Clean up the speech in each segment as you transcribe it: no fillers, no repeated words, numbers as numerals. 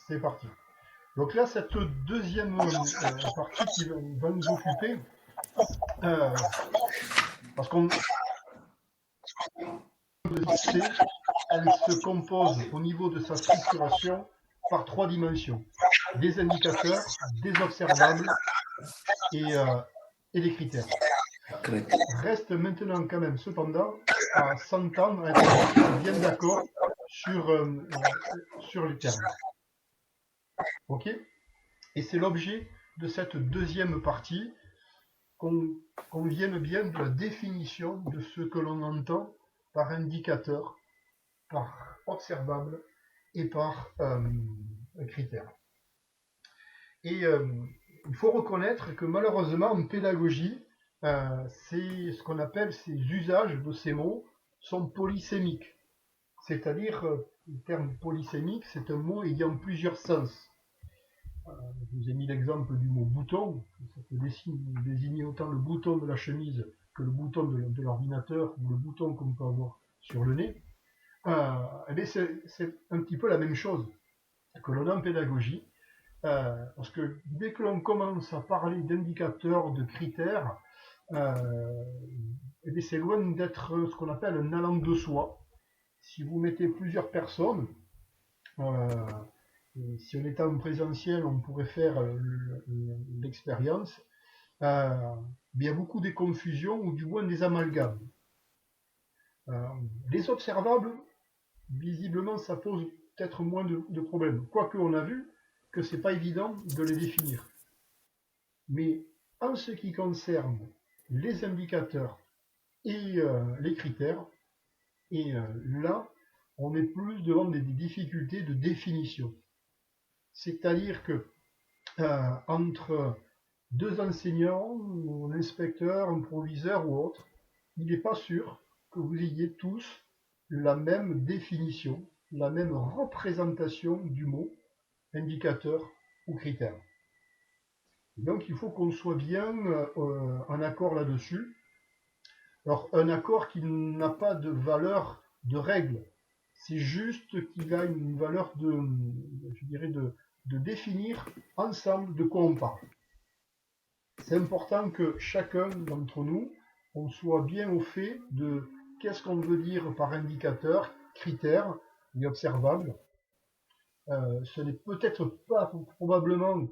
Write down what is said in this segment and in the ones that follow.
c'est parti. Donc là, cette deuxième partie qui va nous occuper, parce qu'on elle se compose au niveau de sa structuration par trois dimensions. Des indicateurs, des observables et des critères. Reste maintenant quand même cependant à s'entendre, à être bien d'accord sur les termes. Ok? Et c'est l'objet de cette deuxième partie qu'on vienne bien de la définition de ce que l'on entend par indicateur, par observable et par critère. Et il faut reconnaître que malheureusement en pédagogie, c'est ce qu'on appelle ces usages de ces mots sont polysémiques. C'est-à-dire, le terme polysémique, c'est un mot ayant plusieurs sens. Je vous ai mis l'exemple du mot bouton. Ça peut désigner autant le bouton de la chemise que le bouton de l'ordinateur ou le bouton qu'on peut avoir sur le nez. C'est un petit peu la même chose que l'on a en pédagogie. Parce que dès que l'on commence à parler d'indicateurs, de critères, c'est loin d'être ce qu'on appelle un allant de soi. Si vous mettez plusieurs personnes, si on était en présentiel, on pourrait faire l'expérience. Il y a beaucoup de confusions ou du moins des amalgames. Les observables, visiblement, ça pose peut-être moins de problèmes. Quoique on a vu que c'est pas évident de les définir. Mais en ce qui concerne les indicateurs et les critères, et là, on est plus devant des difficultés de définition. C'est-à-dire que entre deux enseignants, un inspecteur, un proviseur ou autre, il n'est pas sûr que vous ayez tous la même définition, la même représentation du mot indicateur ou critère. Et donc il faut qu'on soit bien en accord là-dessus. Alors un accord qui n'a pas de valeur de règle, c'est juste qu'il a une valeur je dirais de définir ensemble de quoi on parle. C'est important que chacun d'entre nous, on soit bien au fait de qu'est-ce qu'on veut dire par indicateur, critère et observable. Ce n'est peut-être pas probablement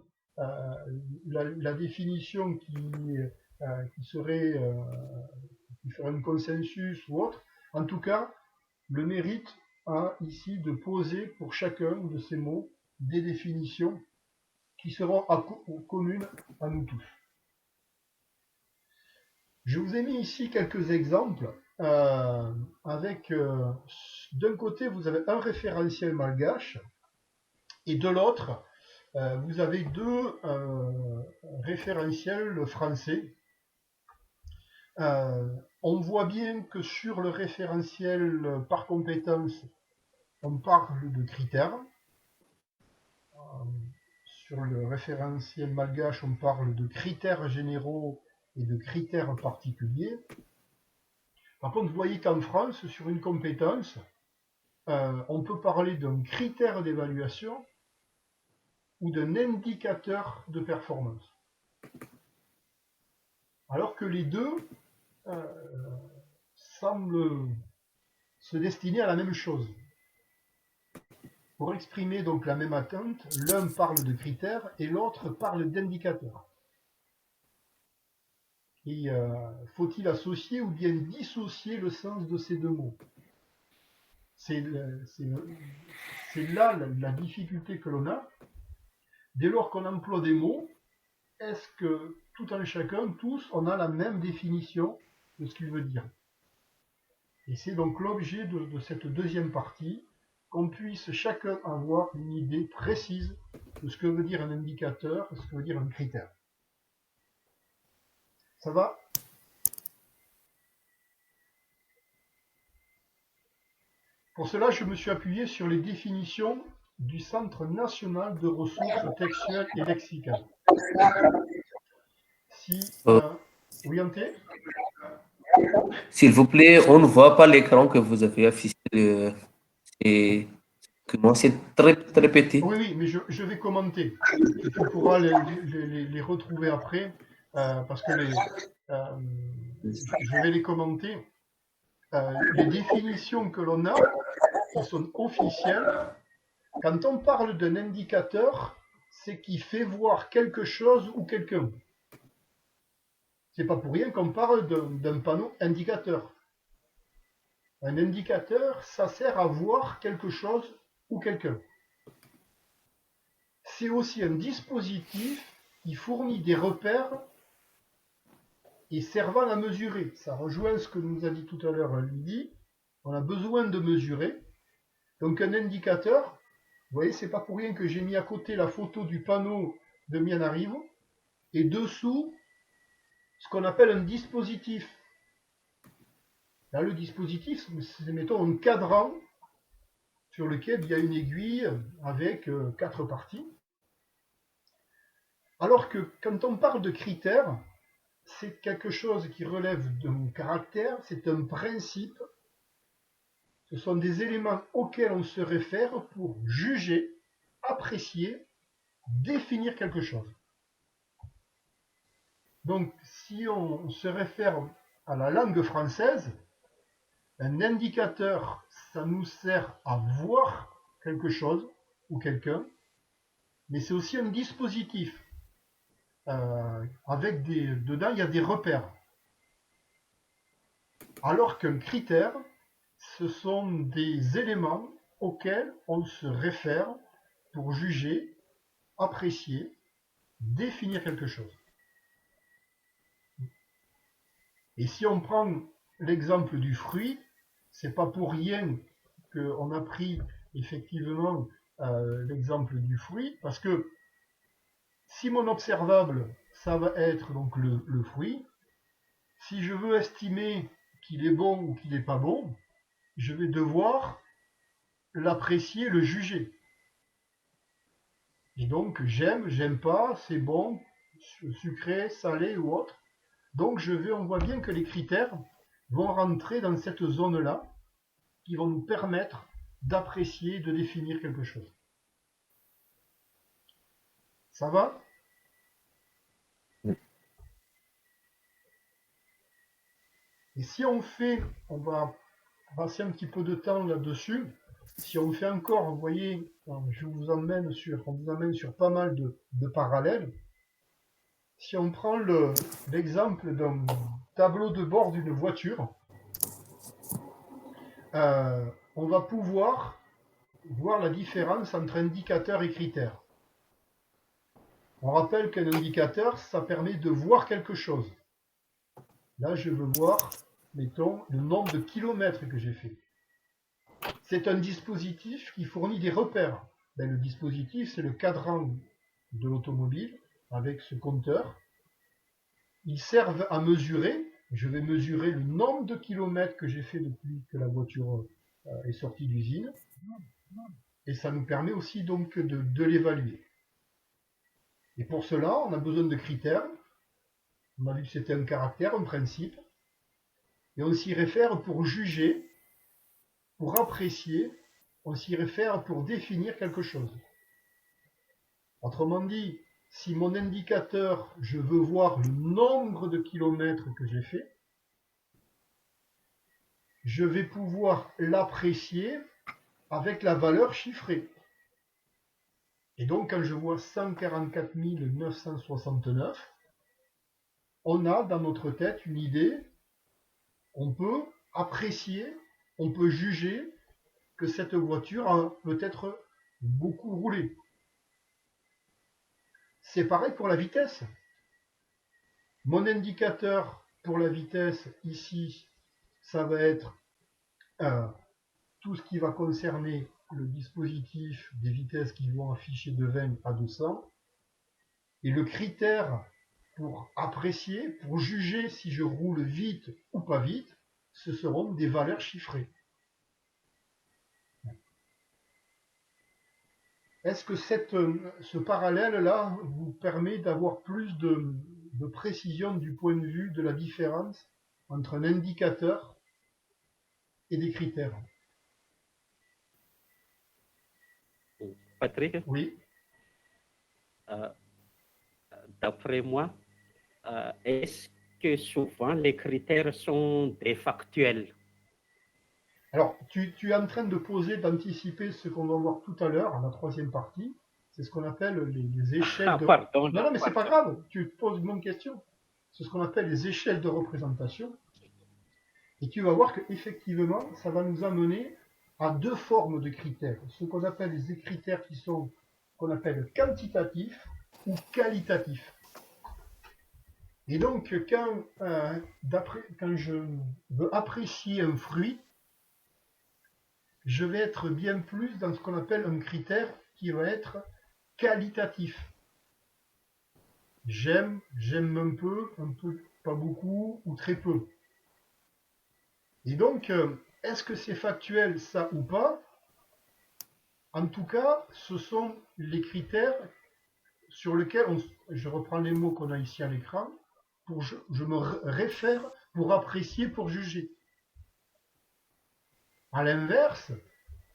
la définition qui ferait un consensus ou autre. En tout cas, le mérite a ici de poser pour chacun de ces mots des définitions qui seront communes à nous tous. Je vous ai mis ici quelques exemples avec, d'un côté, vous avez un référentiel malgache et de l'autre, vous avez deux référentiels français. On voit bien que sur le référentiel par compétence, on parle de critères. Sur le référentiel malgache, on parle de critères généraux et de critères particuliers. Par contre, vous voyez qu'en France, sur une compétence, on peut parler d'un critère d'évaluation ou d'un indicateur de performance. Alors que les deux semblent se destiner à la même chose. Pour exprimer donc la même attente, l'un parle de critères et l'autre parle d'indicateurs. Et faut-il associer ou bien dissocier le sens de ces deux mots? C'est là la difficulté que l'on a. Dès lors qu'on emploie des mots, est-ce que tout un chacun, tous, on a la même définition de ce qu'il veut dire? Et c'est donc l'objet de cette deuxième partie, qu'on puisse chacun avoir une idée précise de ce que veut dire un indicateur et ce que veut dire un critère. Ça va? Pour cela, je me suis appuyé sur les définitions du Centre national de ressources textuelles et lexicales. Oui, Ante? S'il vous plaît, on ne voit pas l'écran que vous avez affiché. Comment c'est très, très petit. Oui, oui, mais je vais commenter. Et tu pourras les retrouver après, parce que je vais les commenter. Les définitions que l'on a, qui sont officielles, quand on parle d'un indicateur, c'est qui fait voir quelque chose ou quelqu'un. C'est pas pour rien qu'on parle d'un panneau indicateur. Un indicateur, ça sert à voir quelque chose ou quelqu'un. C'est aussi un dispositif qui fournit des repères et servant à mesurer. Ça rejoint ce que nous a dit tout à l'heure Lydie. On a besoin de mesurer. Donc un indicateur, vous voyez, c'est pas pour rien que j'ai mis à côté la photo du panneau de Mianarivo et dessous ce qu'on appelle un dispositif. Là, le dispositif, c'est mettons un cadran sur lequel il y a une aiguille avec 4 parties. Alors que quand on parle de critères, c'est quelque chose qui relève d'un caractère, c'est un principe. Ce sont des éléments auxquels on se réfère pour juger, apprécier, définir quelque chose. Donc, si on se réfère à la langue française, un indicateur, ça nous sert à voir quelque chose ou quelqu'un, mais c'est aussi un dispositif. Dedans, il y a des repères. Alors qu'un critère, ce sont des éléments auxquels on se réfère pour juger, apprécier, définir quelque chose. Et si on prend l'exemple du fruit, c'est pas pour rien qu'on a pris effectivement l'exemple du fruit, parce que si mon observable, ça va être donc le fruit, si je veux estimer qu'il est bon ou qu'il n'est pas bon, je vais devoir l'apprécier, le juger. Et donc j'aime, j'aime pas, c'est bon, sucré, salé ou autre. Donc on voit bien que les critères vont rentrer dans cette zone-là qui vont nous permettre d'apprécier, de définir quelque chose. Ça va? Et si on va passer un petit peu de temps là-dessus, si on fait encore, vous voyez, on vous amène sur pas mal de parallèles. Si on prend l'exemple d'un tableau de bord d'une voiture, on va pouvoir voir la différence entre indicateur et critère. On rappelle qu'un indicateur, ça permet de voir quelque chose. Là, je veux voir, mettons, le nombre de kilomètres que j'ai fait. C'est un dispositif qui fournit des repères. Le dispositif, c'est le cadran de l'automobile avec ce compteur. Ils servent à mesurer. Je vais mesurer le nombre de kilomètres que j'ai fait depuis que la voiture est sortie d'usine. Et ça nous permet aussi donc de l'évaluer. Et pour cela, on a besoin de critères. On a vu que c'était un caractère, un principe. Et on s'y réfère pour juger, pour apprécier, on s'y réfère pour définir quelque chose. Autrement dit, si mon indicateur, je veux voir le nombre de kilomètres que j'ai fait, je vais pouvoir l'apprécier avec la valeur chiffrée. Et donc, quand je vois 144 969, on a dans notre tête une idée, on peut apprécier, on peut juger que cette voiture a peut-être beaucoup roulé. C'est pareil pour la vitesse. Mon indicateur pour la vitesse ici, ça va être tout ce qui va concerner le dispositif des vitesses qui vont afficher de 20 à 200. Et le critère pour apprécier, pour juger si je roule vite ou pas vite, ce seront des valeurs chiffrées. Est-ce que ce parallèle-là vous permet d'avoir plus de précision du point de vue de la différence entre un indicateur et des critères? Patrick, Oui. d'après moi, est-ce que souvent les critères sont des factuels? Alors, tu es en train d'anticiper ce qu'on va voir tout à l'heure, à la troisième partie. C'est ce qu'on appelle les échelles Ah, de... pardon, Non, non, mais c'est pas pardon. grave, tu te poses une bonne question. C'est ce qu'on appelle les échelles de représentation. Et tu vas voir qu'effectivement, ça va nous amener à deux formes de critères. Ce qu'on appelle les critères qui sont qu'on appelle quantitatifs ou qualitatifs. Et donc, quand je veux apprécier un fruit, je vais être bien plus dans ce qu'on appelle un critère qui va être qualitatif. J'aime un peu, pas beaucoup ou très peu. Et donc, est-ce que c'est factuel ça ou pas? En tout cas, ce sont les critères sur lesquels, je reprends les mots qu'on a ici à l'écran, je me réfère pour apprécier, pour juger. À l'inverse,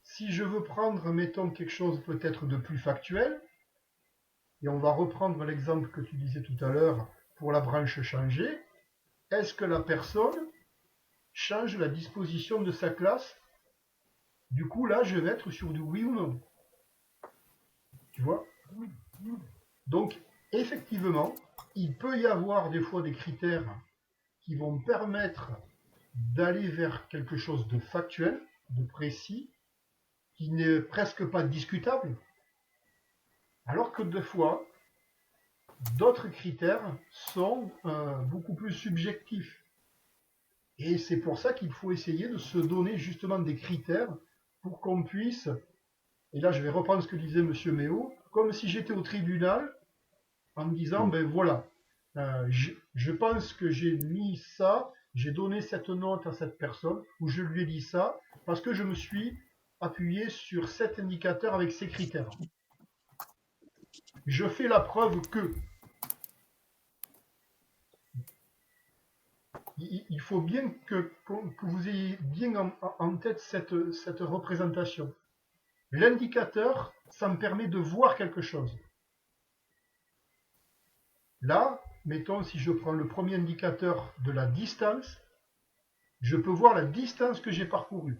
si je veux prendre, mettons, quelque chose peut-être de plus factuel, et on va reprendre l'exemple que tu disais tout à l'heure pour la branche changée, est-ce que la personne change la disposition de sa classe? Du coup, là, je vais être sur du oui ou non. Tu vois? Donc, effectivement, il peut y avoir des fois des critères qui vont permettre d'aller vers quelque chose de factuel, de précis, qui n'est presque pas discutable, alors que des fois, d'autres critères sont beaucoup plus subjectifs. Et c'est pour ça qu'il faut essayer de se donner justement des critères pour qu'on puisse, et là je vais reprendre ce que disait M. Méo, comme si j'étais au tribunal en me disant, ben voilà, je pense que j'ai mis ça, j'ai donné cette note à cette personne, ou je lui ai dit ça, parce que je me suis appuyé sur cet indicateur avec ces critères. Je fais la preuve que. Il faut bien que vous ayez bien en tête cette représentation. L'indicateur, ça me permet de voir quelque chose. Là, mettons, si je prends le premier indicateur de la distance, je peux voir la distance que j'ai parcourue.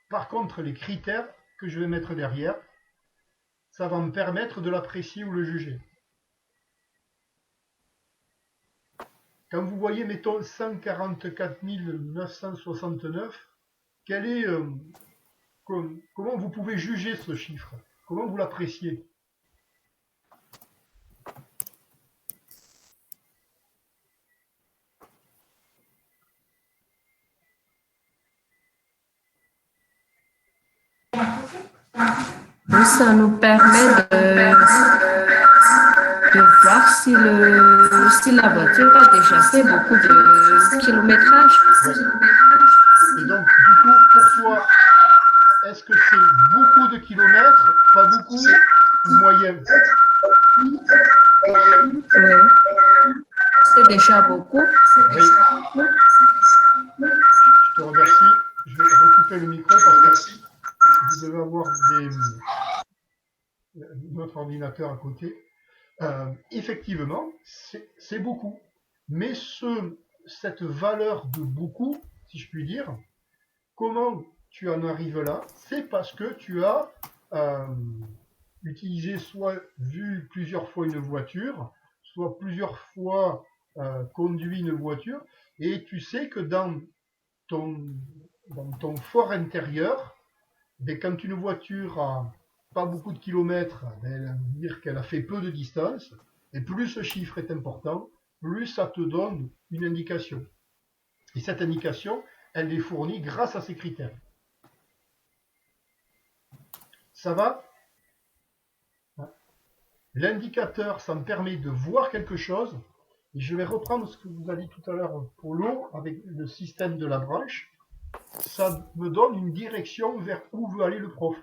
Par contre, les critères que je vais mettre derrière, ça va me permettre de l'apprécier ou le juger. Quand vous voyez, mettons, 144 969, comment vous pouvez juger ce chiffre? Comment vous l'appréciez? Ça nous permet de voir si la voiture a déjà fait beaucoup de kilométrage. Et donc, du coup, pour toi, est-ce que c'est beaucoup de kilomètres, pas beaucoup, ou moyen? Oui, c'est déjà beaucoup. Oui. Je te remercie. Je vais recouper le micro parce que vous devez avoir notre ordinateur à côté. Effectivement, c'est beaucoup. Mais cette valeur de beaucoup, si je puis dire, comment tu en arrives là? C'est parce que tu as utilisé, soit vu plusieurs fois une voiture, soit plusieurs fois conduit une voiture, et tu sais que dans ton fort intérieur, quand une voiture a pas beaucoup de kilomètres, elle veut dire qu'elle a fait peu de distance, et plus ce chiffre est important, plus ça te donne une indication. Et cette indication, elle est fournie grâce à ces critères. Ça va? L'indicateur, ça me permet de voir quelque chose, et je vais reprendre ce que vous avez dit tout à l'heure pour l'eau, avec le système de la branche. Ça me donne une direction vers où veut aller le prof.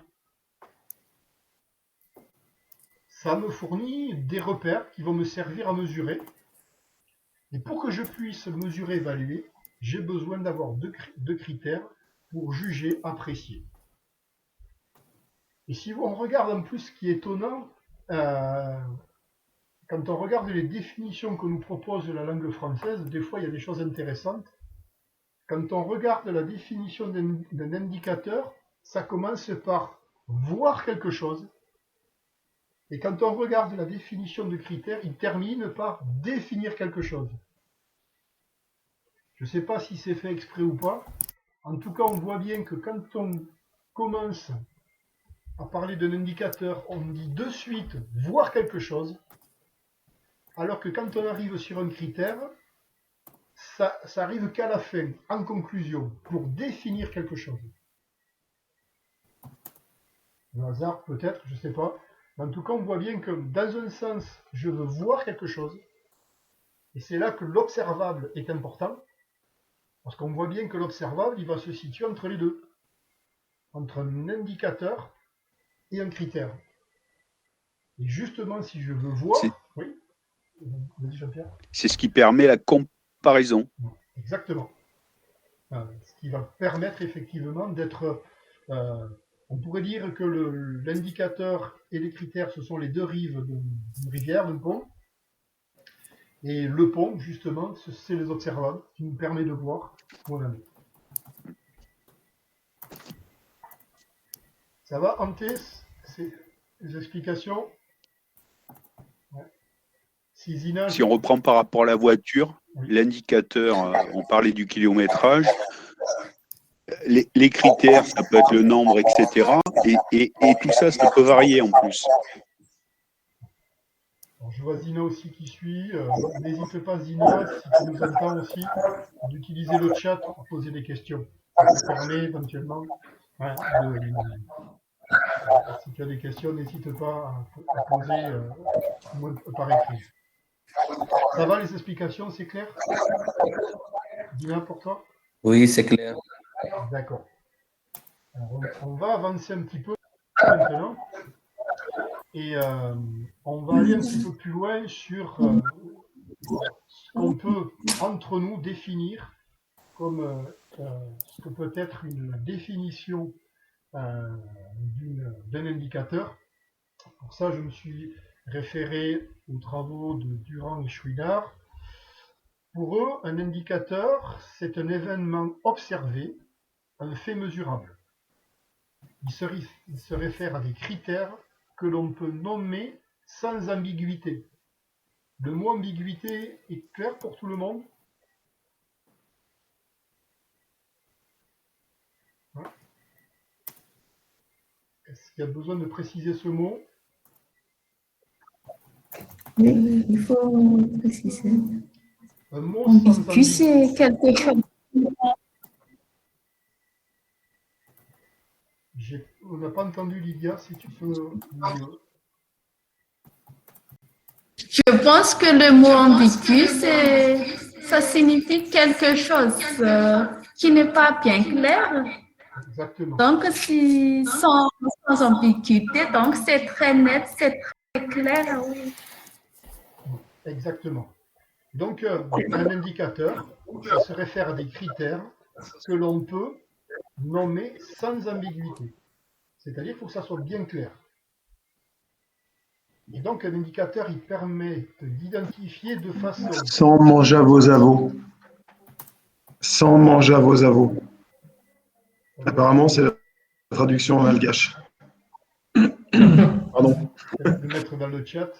Ça me fournit des repères qui vont me servir à mesurer. Et pour que je puisse mesurer, évaluer, j'ai besoin d'avoir deux critères pour juger, apprécier. Et si on regarde en plus ce qui est étonnant, quand on regarde les définitions que nous propose la langue française, des fois il y a des choses intéressantes. Quand on regarde la définition d'un indicateur, ça commence par voir quelque chose. Et quand on regarde la définition de critère, il termine par définir quelque chose. Je ne sais pas si c'est fait exprès ou pas. En tout cas, on voit bien que quand on commence à parler d'un indicateur, on dit de suite voir quelque chose, alors que quand on arrive sur un critère, ça arrive qu'à la fin, en conclusion, pour définir quelque chose. Le hasard, peut-être, je ne sais pas. Mais en tout cas, on voit bien que dans un sens, je veux voir quelque chose, et c'est là que l'observable est important, parce qu'on voit bien que l'observable, il va se situer entre les deux, entre un indicateur et un critère. Et justement, si je veux voir... Oui, vas-y Jean-Pierre. C'est ce qui permet la comparaison. Exactement. Ce qui va permettre effectivement d'être... on pourrait dire que l'indicateur et les critères, ce sont les deux rives d'une rivière, d'un pont. Et le pont, justement, c'est les observables qui nous permet de voir où on en est. Ça va, Ante? C'est les explications? Ouais. Si on reprend par rapport à la voiture, oui. L'indicateur, on parlait du kilométrage. Les critères, ça peut être le nombre, etc. Et tout ça, ça peut varier en plus. Alors, je vois Zina aussi qui suit. N'hésite pas, Zina, si tu nous entends aussi, d'utiliser le chat pour poser des questions. Ça permet éventuellement si tu as des questions, n'hésite pas à poser par écrit. Ça va les explications, c'est clair? Zina, pour toi? Oui, c'est clair. D'accord. On va avancer un petit peu maintenant. Et on va aller un petit peu plus loin sur ce qu'on peut, entre nous, définir comme ce que peut être une définition d'un indicateur. Pour ça, je me suis référé aux travaux de Durand et Chouinard. Pour eux, un indicateur, c'est un événement observé, un fait mesurable. Il se réfère à des critères que l'on peut nommer sans ambiguïté. Le mot ambiguïté est clair pour tout le monde? Est-ce qu'il y a besoin de préciser ce mot? Oui, il faut préciser. Un mot sans ambiguïté. C'est quelque chose. On n'a pas entendu, Lydia, si tu peux... Je pense que le mot ambigu, ça signifie quelque chose qui n'est pas bien clair. Exactement. Donc, si sans ambiguïté, donc c'est très net, c'est très clair. Exactement. Donc, un indicateur, ça se réfère à des critères que l'on peut nommer sans ambiguïté. C'est-à-dire qu'il faut que ça soit bien clair. Et donc, un indicateur, il permet d'identifier de façon... Sans manger à vos avos. Sans manger à vos avos. Apparemment, c'est la traduction en malgache. Pardon. Je vais le mettre dans le chat.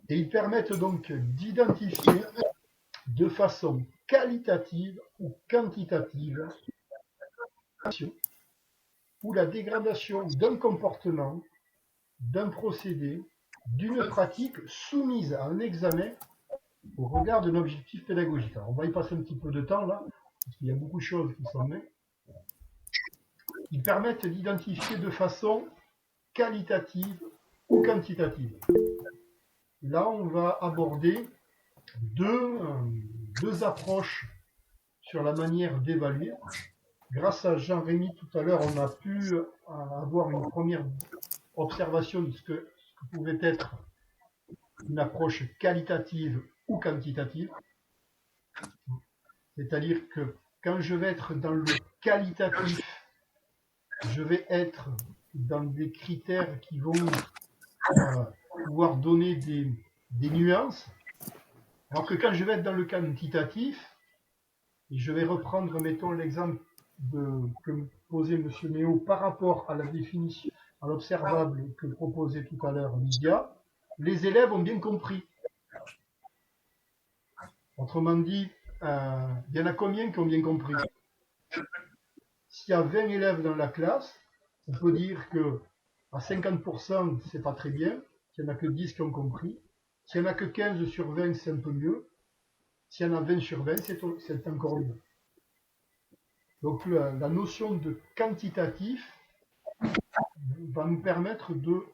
Et ils permettent donc d'identifier de façon qualitative ou quantitative ou la dégradation d'un comportement, d'un procédé, d'une pratique soumise à un examen au regard d'un objectif pédagogique. Alors, on va y passer un petit peu de temps là, parce qu'il y a beaucoup de choses qui sont nées. Ils permettent d'identifier de façon qualitative ou quantitative. Là, on va aborder deux approches sur la manière d'évaluer. Grâce à Jean-Rémy, tout à l'heure, on a pu avoir une première observation de ce que pouvait être une approche qualitative ou quantitative. C'est-à-dire que quand je vais être dans le qualitatif, je vais être dans des critères qui vont pouvoir donner des nuances, alors que quand je vais être dans le quantitatif, et je vais reprendre, mettons, l'exemple que posait M. Néo par rapport à la définition, à l'observable que proposait tout à l'heure Lydia, les élèves ont bien compris. Autrement dit, il y en a combien qui ont bien compris? S'il y a 20 élèves dans la classe, on peut dire que à 50%, c'est pas très bien. S'il n'y en a que 10 qui ont compris. S'il n'y en a que 15 sur 20, c'est un peu mieux. S'il y en a 20 sur 20, c'est encore mieux. Donc la notion de quantitatif va nous permettre de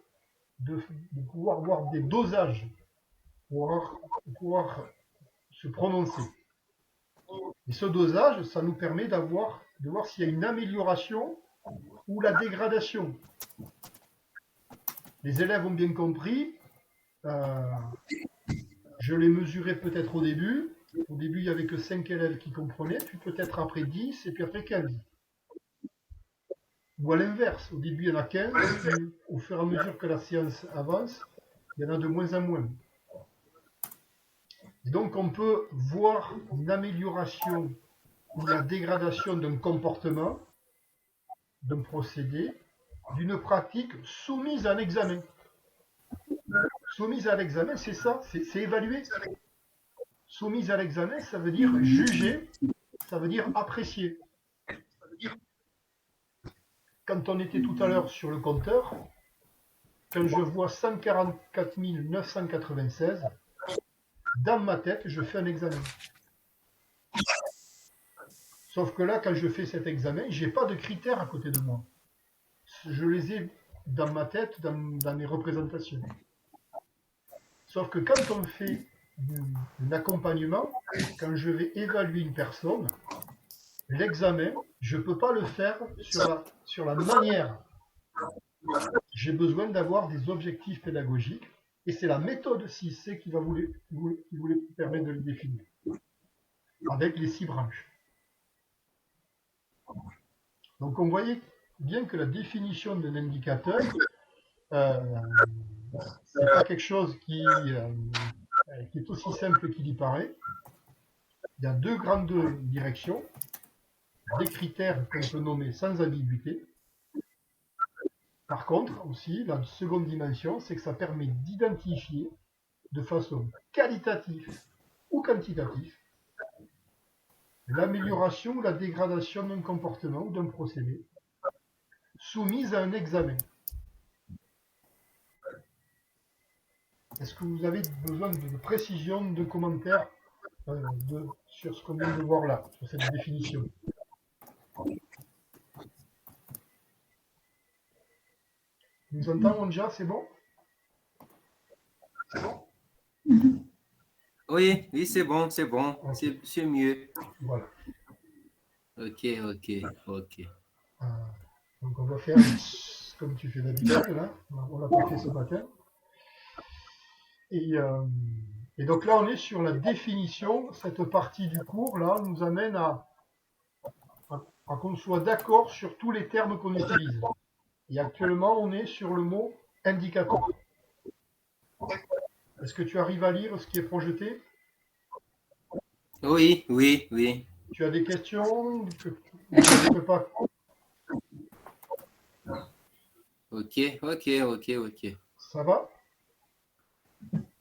pouvoir voir des dosages, pour pouvoir se prononcer. Et ce dosage, ça nous permet de voir s'il y a une amélioration ou la dégradation. Les élèves ont bien compris. Je l'ai mesuré peut-être au début. Au début, il n'y avait que 5 élèves qui comprenaient, puis peut-être après 10, et puis après 15. Ou à l'inverse, au début, il y en a 15, et puis au fur et à mesure que la séance avance, il y en a de moins en moins. Et donc, on peut voir une amélioration ou la dégradation d'un comportement, d'un procédé, d'une pratique soumise à un examen. Soumise à l'examen, c'est ça, c'est évaluer. Soumise à l'examen, ça veut dire juger, ça veut dire apprécier. Quand on était tout à l'heure sur le compteur, quand je vois 144 996, dans ma tête, je fais un examen. Sauf que là, quand je fais cet examen, je n'ai pas de critères à côté de moi. Je les ai dans ma tête, dans mes représentations. Sauf que quand on fait un accompagnement, quand je vais évaluer une personne, l'examen, je ne peux pas le faire sur la manière. J'ai besoin d'avoir des objectifs pédagogiques et c'est la méthode 6C qui vous permettre de les définir avec les 6 branches. Donc on voyait bien que la définition d'un indicateur, c'est pas quelque chose qui est aussi simple qu'il y paraît. Il y a 2 grandes directions, des critères qu'on peut nommer sans ambiguïté. Par contre, aussi, la seconde dimension, c'est que ça permet d'identifier de façon qualitative ou quantitative l'amélioration ou la dégradation d'un comportement ou d'un procédé soumise à un examen. Est-ce que vous avez besoin de précision, de commentaires sur ce qu'on vient de voir là, sur cette définition? Nous entendons déjà, c'est bon? C'est bon? Oui, c'est bon, okay. C'est mieux. Voilà. Ok. Donc on va faire comme tu fais d'habitude, là. On l'a pas fait ce matin. Et donc là, on est sur la définition. Cette partie du cours, là, nous amène à qu'on soit d'accord sur tous les termes qu'on utilise. Et actuellement, on est sur le mot indicateur. Est-ce que tu arrives à lire ce qui est projeté? Oui. Tu as des questions? Je ne peux pas. Ok. Ça va?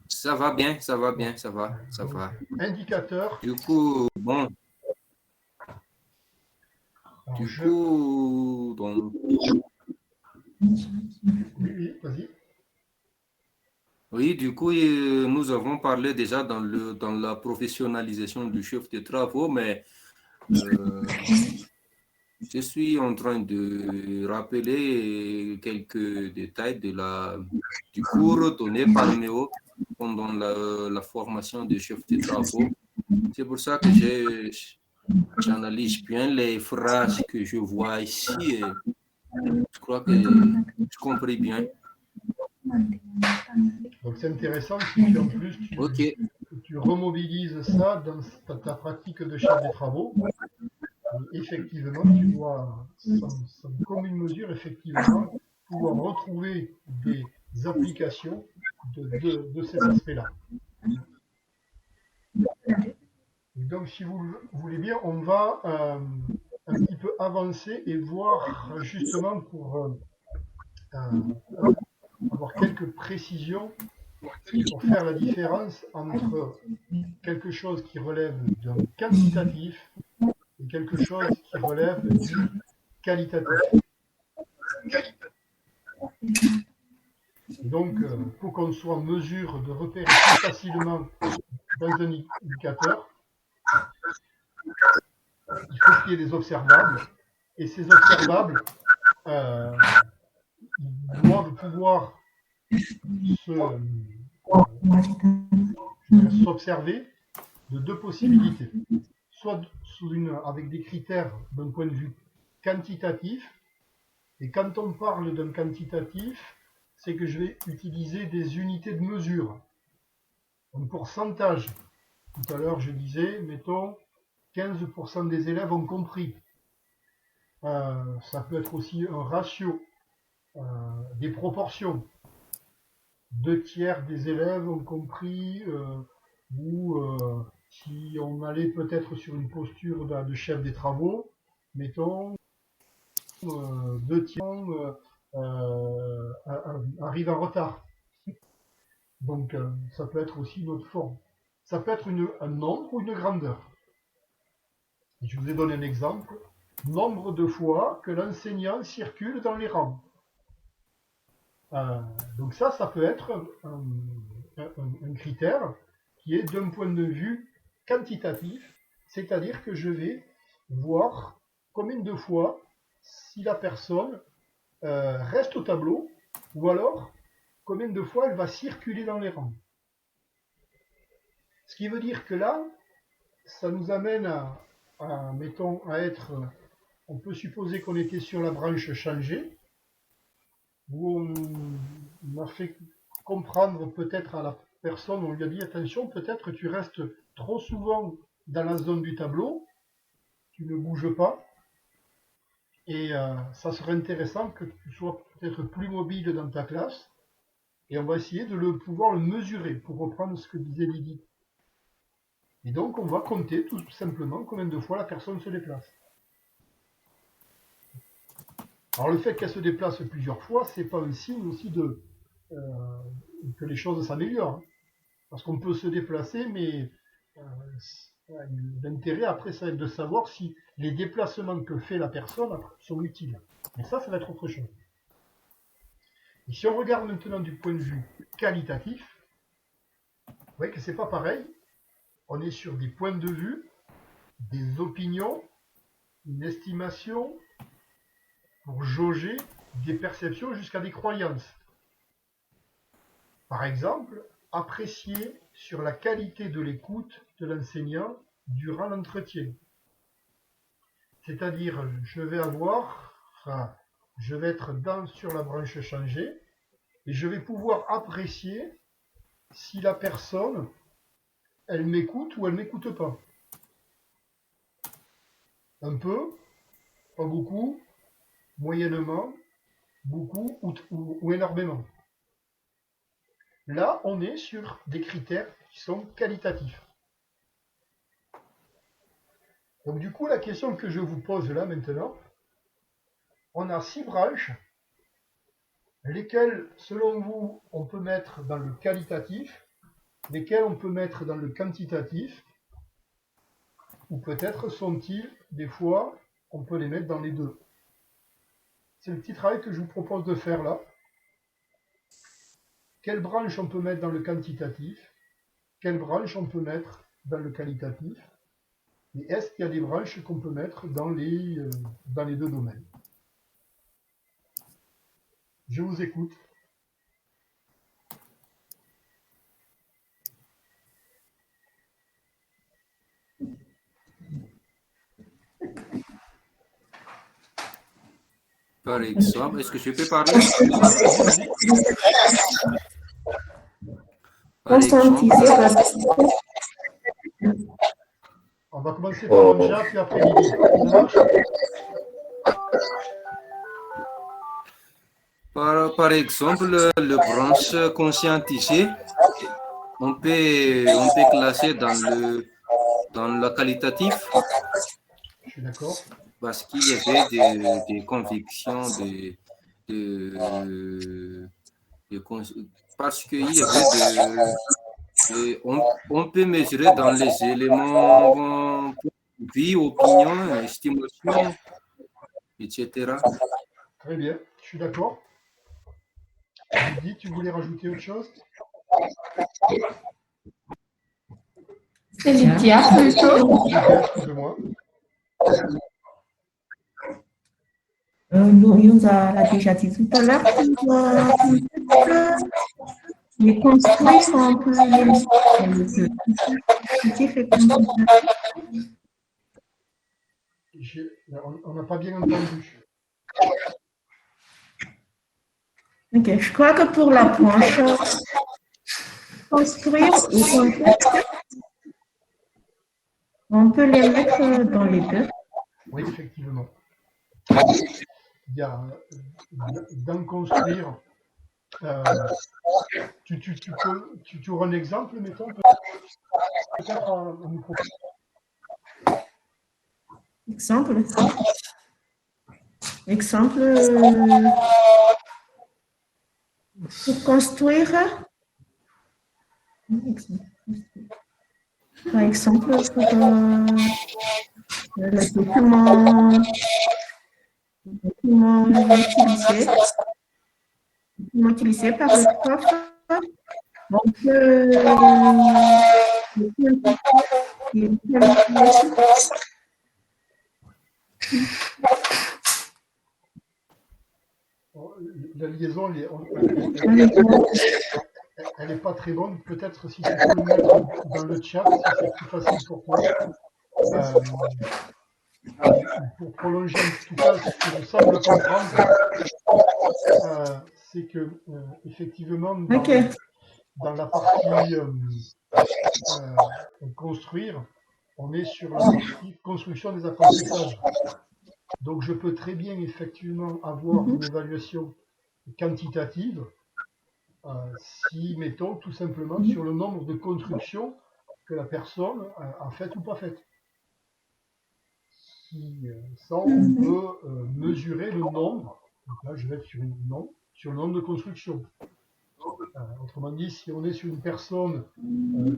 Ça va bien, ça va. Indicateur. Du coup, bon. Donc... Oui, vas-y. Oui, du coup, nous avons parlé déjà dans la professionnalisation du chef de travaux, mais je suis en train de rappeler quelques détails du cours donné par Néo pendant la formation du chef de travaux. C'est pour ça que j'analyse bien les phrases que je vois ici et je crois que je comprends bien. Donc c'est intéressant si tu en plus tu remobilises ça dans ta pratique de chef de travaux. Et effectivement, tu dois, sans commune mesure, effectivement, pouvoir retrouver des applications de cet aspect-là. Donc, si vous voulez bien, on va un petit peu avancer et voir justement pour avoir quelques précisions pour faire la différence entre quelque chose qui relève d'un quantitatif et quelque chose qui relève du qualitatif. Et donc, pour qu'on soit en mesure de repérer plus facilement dans un indicateur, il faut qu'il y ait des observables. Et ces observables doivent pouvoir s'observer de deux possibilités. Soit avec des critères d'un point de vue quantitatif. Et quand on parle d'un quantitatif, c'est que je vais utiliser des unités de mesure. Un pourcentage. Tout à l'heure, je disais, mettons, 15% des élèves ont compris. Ça peut être aussi un ratio, des proportions. 2/3 des élèves ont compris, ou si on allait peut-être sur une posture de chef des travaux, mettons, 2/3 arrivent en retard. Donc, ça peut être aussi une autre forme. Ça peut être un nombre ou une grandeur. Et je vous ai donné un exemple. Nombre de fois que l'enseignant circule dans les rangs. Donc ça peut être un critère qui est d'un point de vue quantitatif, c'est-à-dire que je vais voir combien de fois si la personne reste au tableau, ou alors combien de fois elle va circuler dans les rangs. Ce qui veut dire que là, ça nous amène mettons, à être, on peut supposer qu'on était sur la branche changée, où on a fait comprendre peut-être à la personne, on lui a dit attention, peut-être tu restes trop souvent dans la zone du tableau, tu ne bouges pas, et ça serait intéressant que tu sois peut-être plus mobile dans ta classe, et on va essayer de pouvoir le mesurer, pour reprendre ce que disait Lydie. Et donc on va compter tout simplement combien de fois la personne se déplace. Alors le fait qu'elle se déplace plusieurs fois, c'est pas un signe aussi que les choses s'améliorent. Parce qu'on peut se déplacer, mais l'intérêt après, ça va être de savoir si les déplacements que fait la personne sont utiles. Mais ça va être autre chose. Et si on regarde maintenant du point de vue qualitatif, vous voyez que c'est pas pareil. On est sur des points de vue, des opinions, une estimation, pour jauger des perceptions jusqu'à des croyances. Par exemple, apprécier sur la qualité de l'écoute de l'enseignant durant l'entretien. C'est-à-dire, je vais être sur la branche changée et je vais pouvoir apprécier si la personne, elle m'écoute ou elle m'écoute pas. Un peu, pas beaucoup, moyennement, beaucoup ou énormément. Là, on est sur des critères qui sont qualitatifs. Donc du coup, la question que je vous pose là maintenant, on a 6 branches, lesquelles, selon vous, on peut mettre dans le qualitatif, lesquelles on peut mettre dans le quantitatif, ou peut-être sont-ils, des fois, on peut les mettre dans les deux. C'est le petit travail que je vous propose de faire là. Quelle branche on peut mettre dans le quantitatif? Quelle branche on peut mettre dans le qualitatif? Et est-ce qu'il y a des branches qu'on peut mettre dans les deux domaines? Je vous écoute. Par exemple, est-ce que je peux parler? Par exemple, On va commencer par Anja, puis après Lily. Ça marche? Par exemple, le branche conscientisé, on peut classer dans le qualitatif. Je suis d'accord. Parce qu'il y avait des convictions, parce qu'il y avait on peut mesurer dans les éléments vie, opinion, estimation, etc. Très bien, je suis d'accord. Lydie, tu voulais rajouter autre chose? C'est Lydia plutôt. Lydia, excuse-moi. Yonza l'a déjà dit tout à l'heure, les construits sont un peu On n'a pas bien entendu. Ok, je crois que pour la branche, construire et contexte, on peut les mettre dans les deux. Oui, effectivement. Il y a d'en construire. Tu auras un exemple, mettons, peut-être à nous proposer. Exemple, pour construire, par exemple, pour le document utilisé par le prof, on peut la liaison, elle n'est pas très bonne. Peut-être si tu peux le mettre dans le chat, si c'est plus facile pour toi. Pour prolonger un tout cas, ce que je semble comprendre, c'est que effectivement, dans la partie construire, on est sur la partie construction des apprentissages. Donc je peux très bien effectivement avoir une évaluation quantitative si, mettons, tout simplement sur le nombre de constructions que la personne a faites ou pas faites. Ça, on peut mesurer le nombre. Donc là, je vais être sur le nombre de constructions. Autrement dit, si on est sur une personne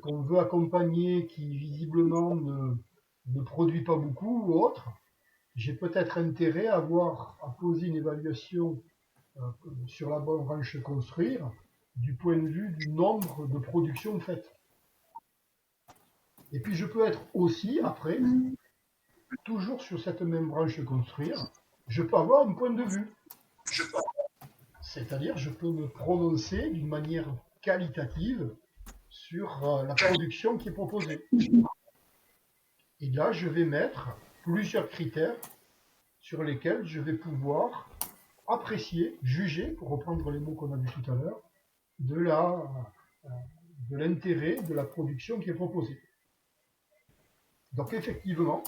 qu'on veut accompagner qui visiblement ne produit pas beaucoup ou autre, j'ai peut-être intérêt à poser une évaluation sur la bonne branche construire du point de vue du nombre de productions faites. Et puis je peux être aussi, après, toujours sur cette même branche construire, je peux avoir un point de vue. C'est-à-dire, je peux me prononcer d'une manière qualitative sur la production qui est proposée. Et là, je vais mettre plusieurs critères sur lesquels je vais pouvoir apprécier, juger, pour reprendre les mots qu'on a vus tout à l'heure, de l'intérêt de la production qui est proposée. Donc effectivement,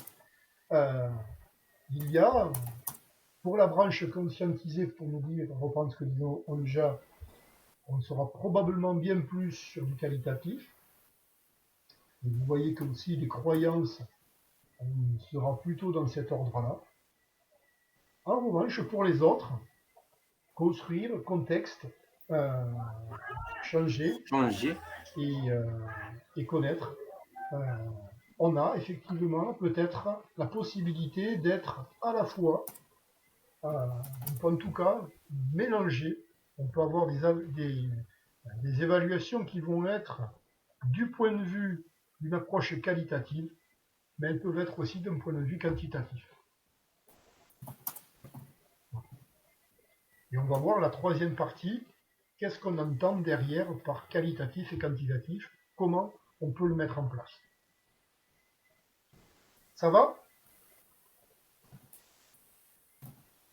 il y a, pour la branche conscientisée, pour nous dire, reprendre ce que disait Onja, on sera probablement bien plus sur du qualitatif. Et vous voyez que aussi les croyances, on sera plutôt dans cet ordre-là. En revanche, pour les autres, construire, contexte, changer et connaître, on a effectivement peut-être la possibilité d'être à la fois, en tout cas, mélangé. On peut avoir des évaluations qui vont être du point de vue d'une approche qualitative, mais elles peuvent être aussi d'un point de vue quantitatif. Et on va voir la troisième partie, qu'est-ce qu'on entend derrière par qualitatif et quantitatif, comment on peut le mettre en place. Ça va?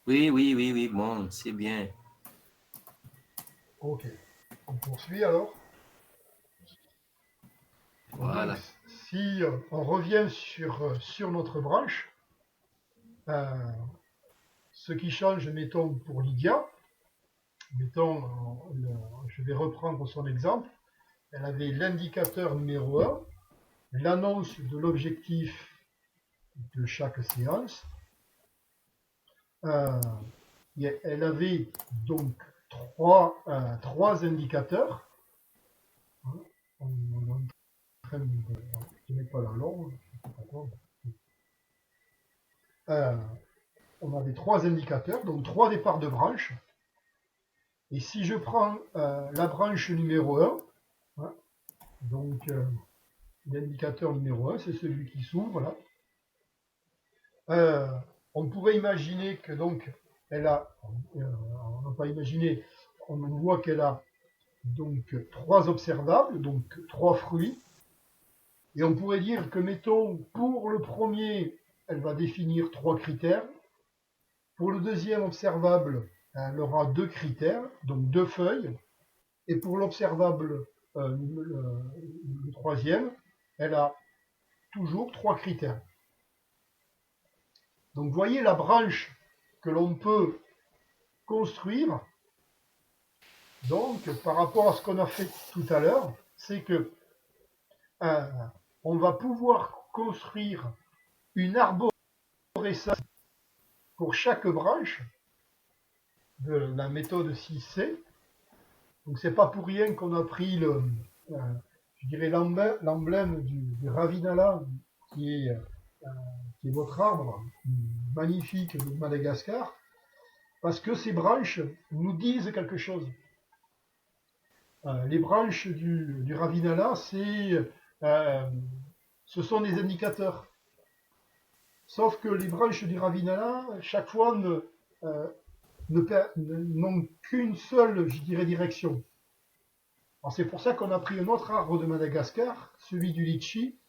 Oui, bon, c'est bien. Ok, on poursuit alors. Voilà. Donc, si on revient sur notre branche, ce qui change, mettons, pour Lydia, mettons, je vais reprendre son exemple, elle avait l'indicateur numéro 1, l'annonce de l'objectif de chaque séance. Elle avait donc trois indicateurs. On est en train de... Je ne mets pas la langue. On avait trois indicateurs, donc trois départs de branche. Et si je prends la branche numéro 1, hein, donc l'indicateur numéro 1, c'est celui qui s'ouvre là. On pourrait imaginer que donc elle a, on n'a pas imaginé, on voit qu'elle a donc trois observables, donc trois fruits. Et on pourrait dire que, mettons, pour le premier, elle va définir trois critères. Pour le deuxième observable, elle aura deux critères, donc deux feuilles. Et pour l'observable, le troisième, elle a toujours trois critères. Donc, voyez la branche que l'on peut construire. Donc, par rapport à ce qu'on a fait tout à l'heure, c'est que on va pouvoir construire une arborescence pour chaque branche de la méthode 6C. Donc, c'est pas pour rien qu'on a pris je dirais l'emblème du Ravinala, qui est votre arbre magnifique de Madagascar, parce que ces branches nous disent quelque chose. Les branches du Ravinala, ce sont des indicateurs. Sauf que les branches du Ravinala, chaque fois, n'ont qu'une seule, je dirais, direction. Alors c'est pour ça qu'on a pris un autre arbre de Madagascar, celui du litchi,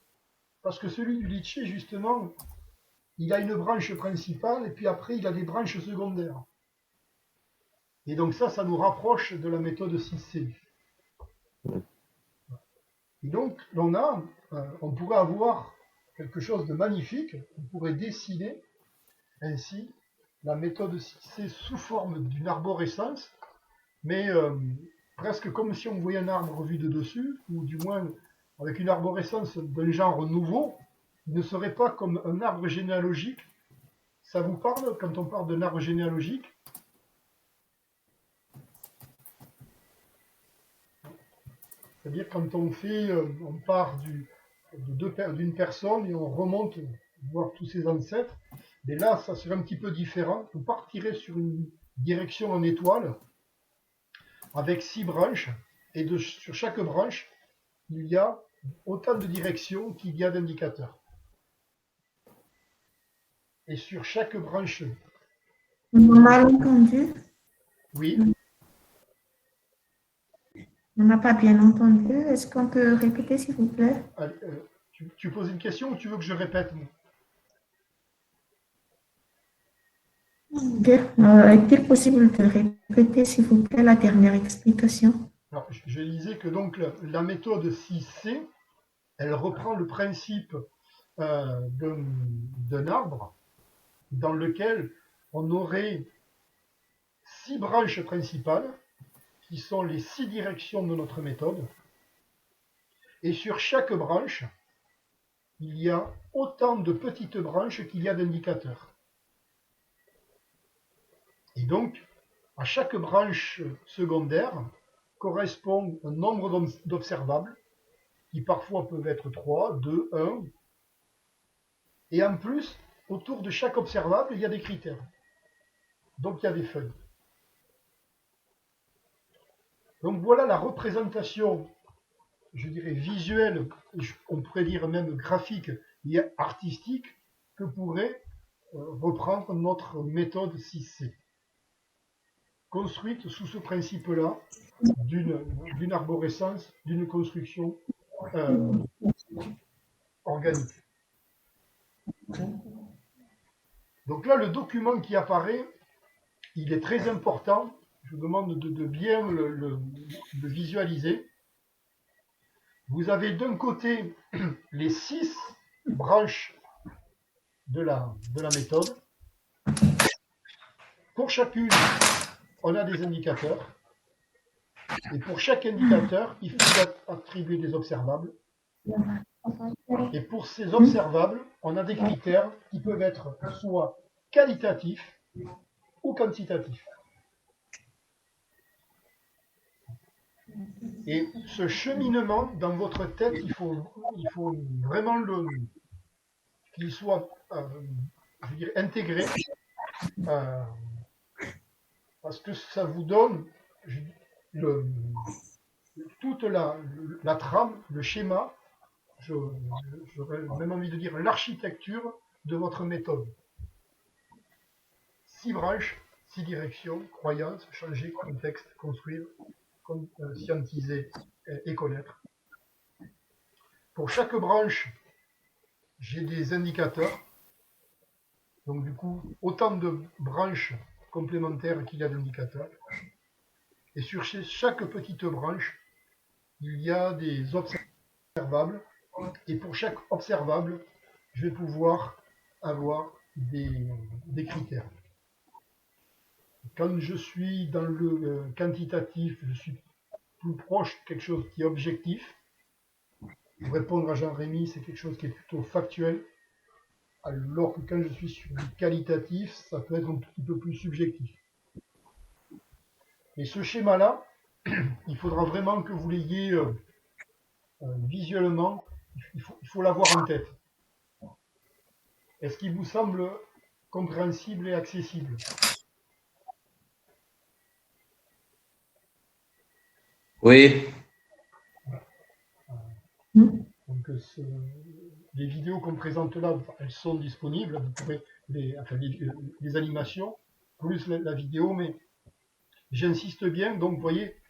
parce que celui du litchi, justement, il a une branche principale, et puis après, il a des branches secondaires. Et donc ça nous rapproche de la méthode 6C. Et donc, on pourrait avoir quelque chose de magnifique, on pourrait dessiner ainsi la méthode 6C sous forme d'une arborescence, mais presque comme si on voyait un arbre vu de dessus, ou du moins avec une arborescence d'un genre nouveau. Il ne serait pas comme un arbre généalogique. Ça vous parle quand on parle d'un arbre généalogique? C'est-à-dire quand on part d'une personne et on remonte voir tous ses ancêtres, mais là ça serait un petit peu différent. Vous partirez sur une direction en étoile avec 6 branches, et sur chaque branche il y a autant de directions qu'il y a d'indicateurs. Et sur chaque branche... On a mal entendu? Oui. On n'a pas bien entendu. Est-ce qu'on peut répéter, s'il vous plaît? Tu poses une question ou tu veux que je répète? Est-il possible de répéter, s'il vous plaît, la dernière explication? Alors, je disais que donc la méthode 6C, elle reprend le principe d'un arbre dans lequel on aurait 6 branches principales, qui sont les 6 directions de notre méthode. Et sur chaque branche, il y a autant de petites branches qu'il y a d'indicateurs. Et donc, à chaque branche secondaire correspond un nombre d'observables, qui parfois peuvent être 3, 2, 1. Et en plus, autour de chaque observable, il y a des critères. Donc, il y a des feuilles. Donc voilà la représentation, je dirais visuelle, on pourrait dire même graphique et artistique, que pourrait reprendre notre méthode 6C. Construite sous ce principe-là d'une arborescence, d'une construction organique. Donc là, le document qui apparaît, il est très important. Je vous demande de bien le visualiser. vous avez d'un côté les 6 branches de la méthode. Pour chacune, on a des indicateurs. Et pour chaque indicateur, il faut attribuer des observables. Et pour ces observables, on a des critères qui peuvent être soit qualitatifs ou quantitatifs. Et ce cheminement dans votre tête, il faut vraiment qu'il soit je veux dire, intégré, parce que ça vous donne toute la trame, le schéma, j'aurais même envie de dire l'architecture de votre méthode. 6 branches, 6 directions, croyances, changer, contexte, construire, scientiser et connaître. Pour chaque branche, j'ai des indicateurs. Donc du coup, autant de branches complémentaires qu'il y a d'indicateurs. Et sur chaque petite branche, il y a des observables. Et pour chaque observable, je vais pouvoir avoir des critères. Quand je suis dans le quantitatif, je suis plus proche de quelque chose qui est objectif. Pour répondre à Jean-Rémy, c'est quelque chose qui est plutôt factuel. Alors que quand je suis sur du qualitatif, ça peut être un petit peu plus subjectif. Et ce schéma-là, il faudra vraiment que vous l'ayez visuellement, il faut l'avoir en tête. Est-ce qu'il vous semble compréhensible et accessible? Oui. Donc, les vidéos qu'on présente là, elles sont disponibles. Vous pourrez les animations, plus la vidéo, mais j'insiste bien. Donc, vous voyez,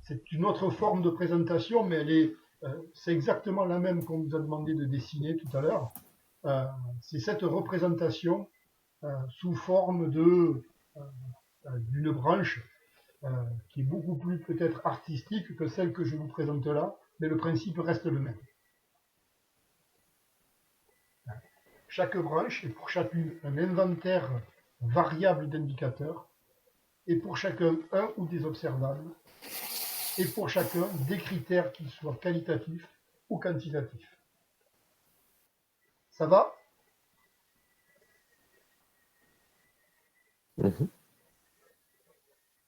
c'est une autre forme de présentation, mais c'est exactement la même qu'on vous a demandé de dessiner tout à l'heure. C'est cette représentation sous forme d'une branche qui est beaucoup plus peut-être artistique que celle que je vous présente là, mais le principe reste le même. Chaque branche est pour chacune un inventaire variable d'indicateurs, et pour chacun un ou des observables, et pour chacun des critères qui soient qualitatifs ou quantitatifs. Ça va?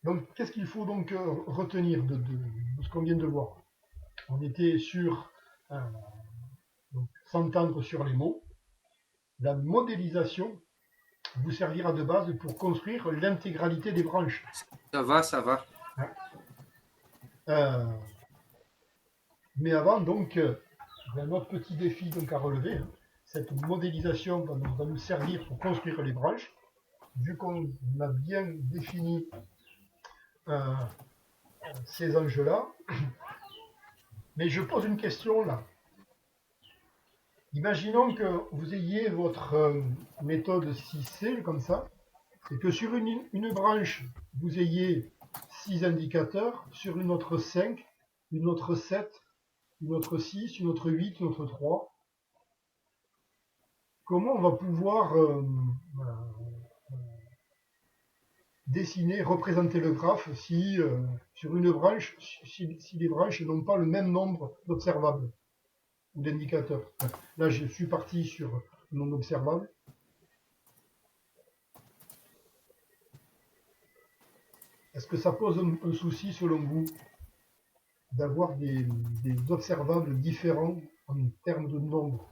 Donc, qu'est-ce qu'il faut donc retenir de ce qu'on vient de voir? On était sur s'entendre sur les mots. La modélisation vous servira de base pour construire l'intégralité des branches. Ça va, ça va. Mais avant, donc, j'ai un autre petit défi donc, à relever. Cette modélisation va nous servir pour construire les branches. Vu qu'on a bien défini ces enjeux-là, mais je pose une question là. Imaginons que vous ayez votre méthode 6C comme ça, et que sur une branche, vous ayez 6 indicateurs, sur une autre 5, une autre 7, une autre 6, une autre 8, une autre 3. Comment on va pouvoir dessiner, représenter le graphe si sur une branche, si les branches n'ont pas le même nombre d'observables ou d'indicateurs? Là, je suis parti sur non observable. Est-ce que ça pose un souci, selon vous, d'avoir des observables différents en termes de nombre?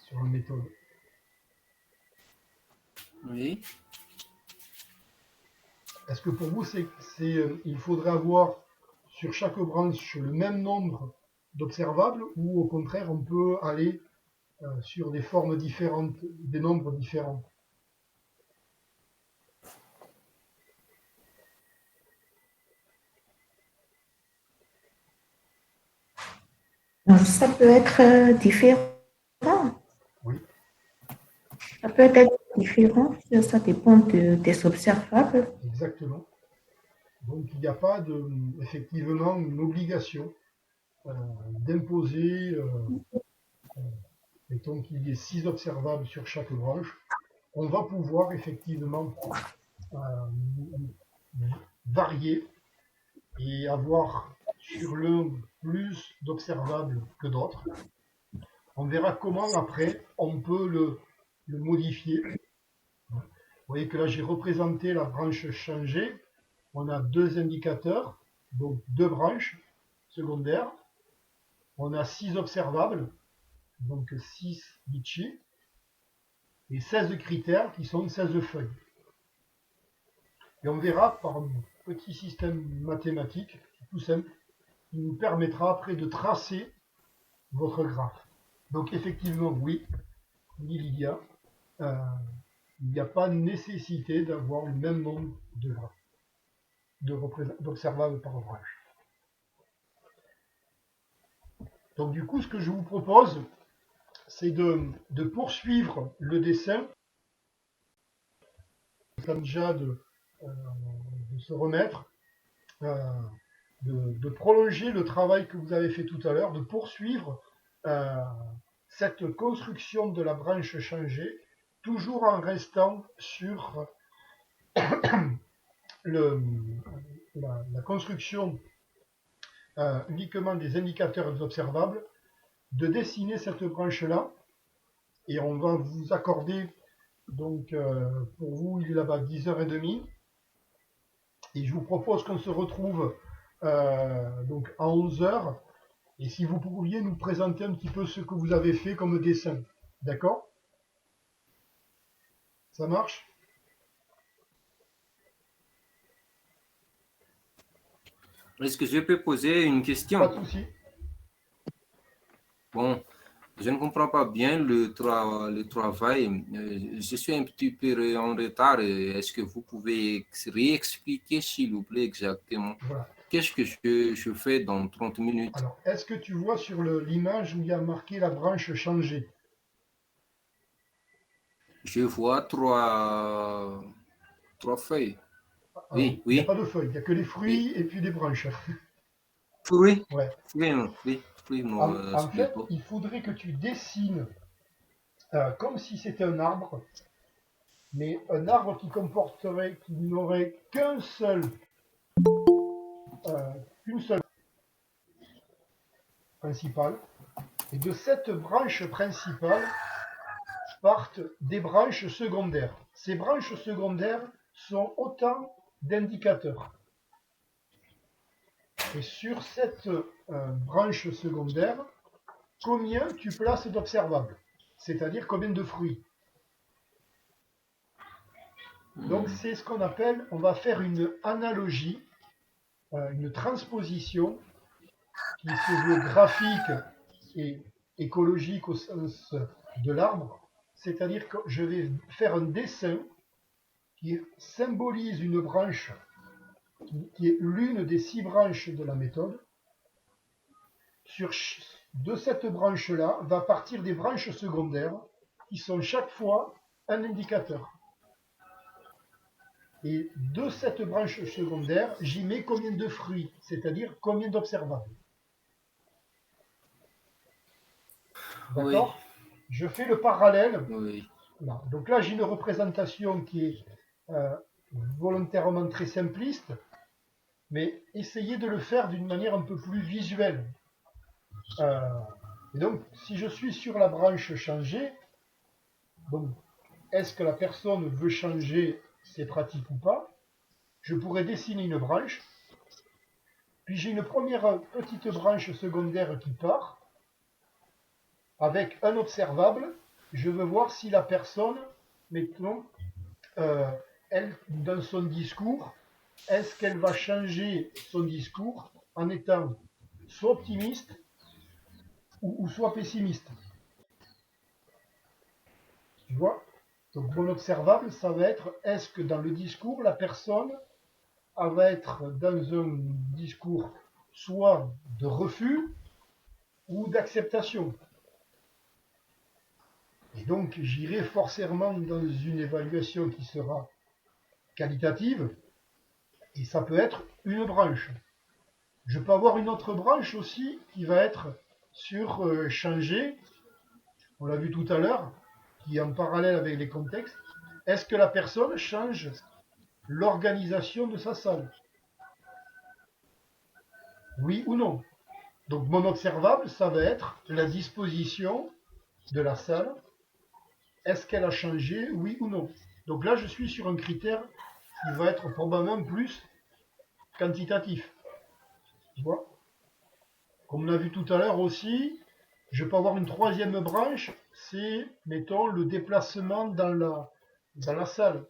Sur une méthode. Oui. Est-ce que pour vous, il faudrait avoir sur chaque branche le même nombre d'observables, ou au contraire, on peut aller sur des formes différentes, des nombres différents? Ça peut être différent. Oui. Ça peut être différent, ça dépend des observables. Exactement. Donc il n'y a pas effectivement une obligation d'imposer, mettons qu'il y ait 6 observables sur chaque branche. On va pouvoir effectivement varier et avoir sur l'un plus d'observables que d'autres. On verra comment après on peut le modifier. Vous voyez que là j'ai représenté la branche changée. On a 2 indicateurs, donc 2 branches secondaires. On a 6 observables, donc 6 litchis, et 16 critères qui sont 16 feuilles. Et on verra par un petit système mathématique tout simple qui nous permettra après de tracer votre graphe. Donc effectivement, oui, dit Lydia, il n'y a pas nécessité d'avoir le même nombre de graphes, d'observables par branche. Donc du coup, ce que je vous propose, c'est de poursuivre le dessin, déjà de se remettre, de prolonger le travail que vous avez fait tout à l'heure, de poursuivre cette construction de la branche changée, toujours en restant sur la construction uniquement des indicateurs et des observables, de dessiner cette branche-là, et on va vous accorder, donc pour vous, il est là-bas 10h30, et je vous propose qu'on se retrouve donc à 11h, et si vous pouviez nous présenter un petit peu ce que vous avez fait comme dessin, d'accord? Ça marche? Est-ce que je peux poser une question? Pas de souci. Bon, je ne comprends pas bien le travail. Je suis un petit peu en retard. Est-ce que vous pouvez réexpliquer, s'il vous plaît, exactement Voilà. qu'est-ce que je fais dans 30 minutes? Alors, est-ce que tu vois sur l'image où il y a marqué la branche changée? Je vois trois feuilles. Alors, Oui, il n'y a oui. pas de feuilles, il n'y a que les fruits et puis des branches. Fruits? Ouais. Fruits, non, En fait, plutôt. il faudrait que tu dessines comme si c'était un arbre, mais un arbre qui n'aurait qu'une seule principale, et de cette branche principale partent des branches secondaires. Ces branches secondaires sont autant d'indicateurs. Et sur cette branche secondaire, combien tu places d'observables, c'est-à-dire combien de fruits. Donc c'est ce qu'on appelle, on va faire une analogie, une transposition qui se veut graphique et écologique au sens de l'arbre, c'est-à-dire que je vais faire un dessin qui symbolise une branche qui est l'une des 6 branches de la méthode. De cette branche-là va partir des branches secondaires qui sont chaque fois un indicateur. Et de cette branche secondaire, j'y mets combien de fruits, c'est-à-dire combien d'observables. D'accord? Oui. Je fais le parallèle. Oui. Là. Donc là, j'ai une représentation qui est volontairement très simpliste, mais essayez de le faire d'une manière un peu plus visuelle. Et donc, si je suis sur la branche changée, bon, est-ce que la personne veut changer ses pratiques ou pas? Je pourrais dessiner une branche, puis j'ai une première petite branche secondaire qui part, avec un observable. Je veux voir si la personne, mettons, elle, dans son discours, est-ce qu'elle va changer son discours en étant soit optimiste ou soit pessimiste. Tu vois? Donc mon observable, ça va être, est-ce que dans le discours, la personne va être dans un discours soit de refus ou d'acceptation. Et Et donc, j'irai forcément dans une évaluation qui sera qualitative, et ça peut être une branche. Je peux avoir une autre branche aussi qui va être sur changer, on l'a vu tout à l'heure, qui est en parallèle avec les contextes. Est-ce que la personne change l'organisation de sa salle? Oui ou non? Donc mon observable, ça va être la disposition de la salle. Est-ce qu'elle a changé, oui ou non? Donc là, je suis sur un critère qui va être probablement plus quantitatif. Tu vois? Comme on a vu tout à l'heure aussi, je peux avoir une troisième branche, c'est, mettons, le déplacement dans la salle.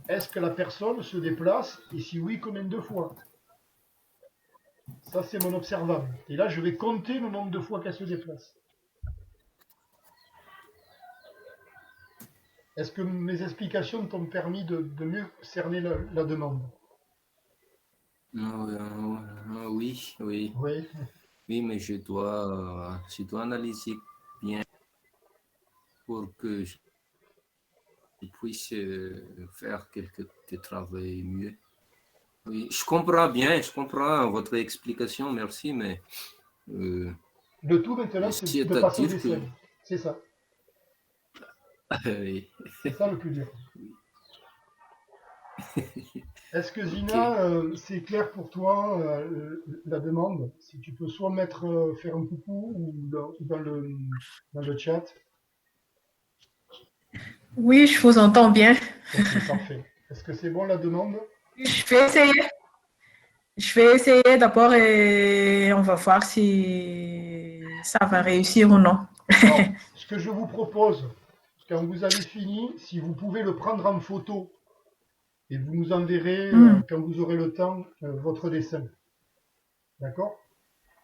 Est-ce que la personne se déplace, et si oui, combien de fois? Ça, c'est mon observable. Et là, je vais compter le nombre de fois qu'elle se déplace. Est-ce que mes explications t'ont permis de mieux cerner la demande? Oui, oui. Oui. Oui, mais je dois analyser bien pour que je puisse faire quelque travail mieux. Oui, je comprends votre explication, merci, mais... le tout maintenant, c'est de passer au dessin. C'est ça. Oui. C'est ça le plus dur. Est-ce que Zina, c'est clair pour toi la demande? Si tu peux soit faire un coucou ou dans le chat. Oui, je vous entends bien. Ok, parfait. Est-ce que c'est bon la demande? Je vais essayer. Je vais essayer d'abord et on va voir si ça va réussir ou non. Alors, ce que je vous propose, quand vous avez fini, si vous pouvez le prendre en photo et vous nous enverrez, quand vous aurez le temps, votre dessin. D'accord?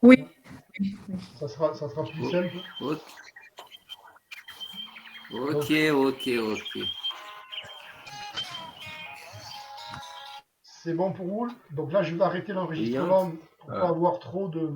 Oui. Ça sera plus simple. Ok. C'est bon pour vous? Donc là, je vais arrêter l'enregistrement pour pas avoir trop de...